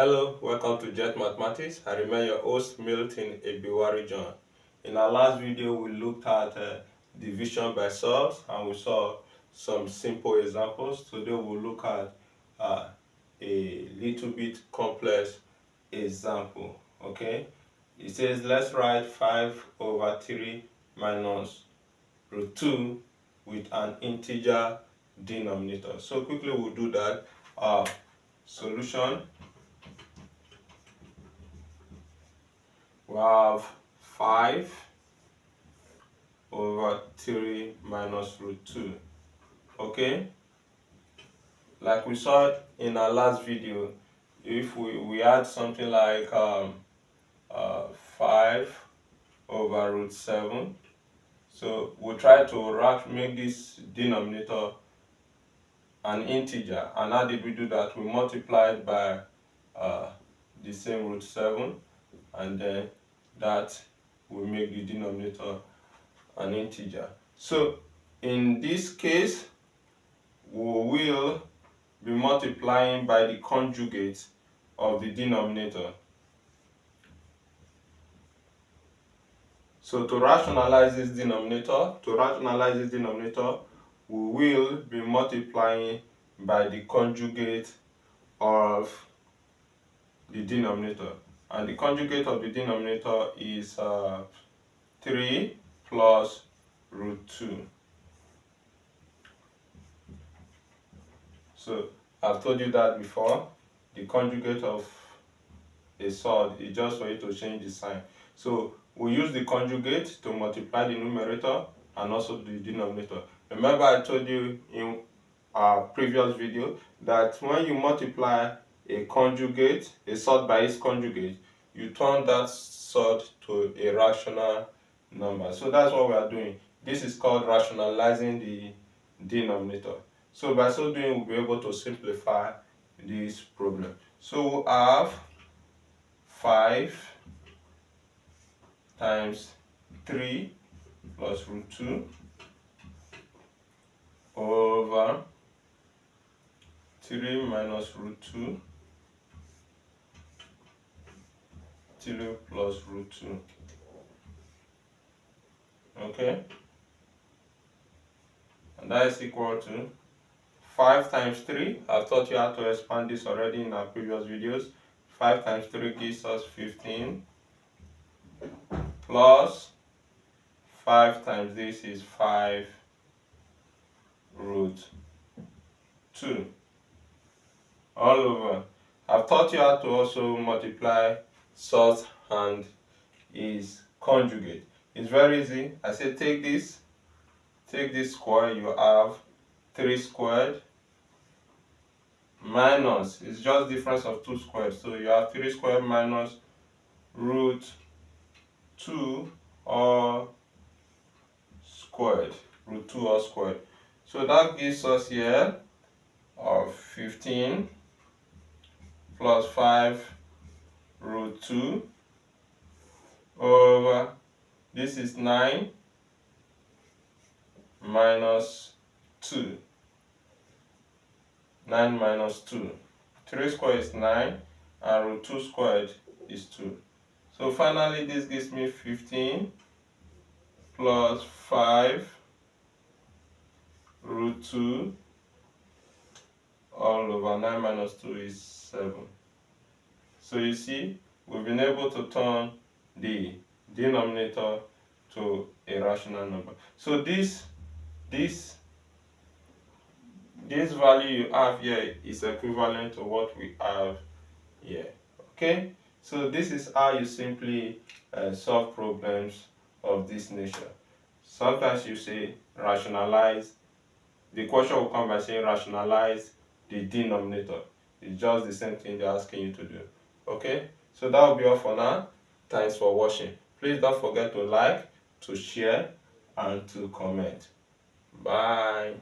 Hello, welcome to Jet Mathematics. I remain your host, Milton Ebiwari John. In our last video, we looked at division by surds and we saw some simple examples. Today, we'll look at a little bit complex example. Okay, it says let's write 5/3 minus root 2 with an integer denominator. So quickly, we'll do that. Solution. We have 5/3 minus root 2. Okay, like we saw in our last video, if we add something like 5/7, so we'll try to make this denominator an integer. And how did we do that? We multiplied by the same root 7, and then that will make the denominator an integer. So in this case, we will be multiplying by the conjugate of the denominator. So to rationalize this denominator, we will be multiplying by the conjugate of the denominator. And the conjugate of the denominator is 3 plus root 2. So I've told you that before. The conjugate of a surd is just for you to change the sign. So we use the conjugate to multiply the numerator and also the denominator. Remember, I told you in our previous video that when you multiply a surd by its conjugate, you turn that surd to a rational number. So that's what we are doing. This is called rationalizing the denominator. So by so doing, we'll be able to simplify this problem. So we have 5 times 3 plus root 2 over 3 minus root 2, 3 plus root 2. Okay? And that is equal to 5 times 3. I've taught you how to expand this already in our previous videos. 5 times 3 gives us 15, plus 5 times this is 5 root 2 all over. I've taught you how to also multiply surds and its conjugate. It's very easy. I say take this square, you have 3 squared minus, it's just difference of 2 squared. So you have 3 squared minus root 2 all squared, root 2 all squared. So that gives us here of 15 plus 5 root 2 over, this is 9 minus 2. 9 minus 2. 3 squared is 9 and root 2 squared is 2. So finally this gives me 15 plus 5 root 2 all over 9 minus 2 is 7. So you see, we've been able to turn the denominator to a rational number. So this value you have here is equivalent to what we have here. Okay, so this is how you simply solve problems of this nature. Sometimes you say rationalize. The question will come by saying rationalize the denominator. It's just the same thing they're asking you to do. Okay, so that will be all for now. Thanks for watching. Please don't forget to like, to share, and to comment. Bye.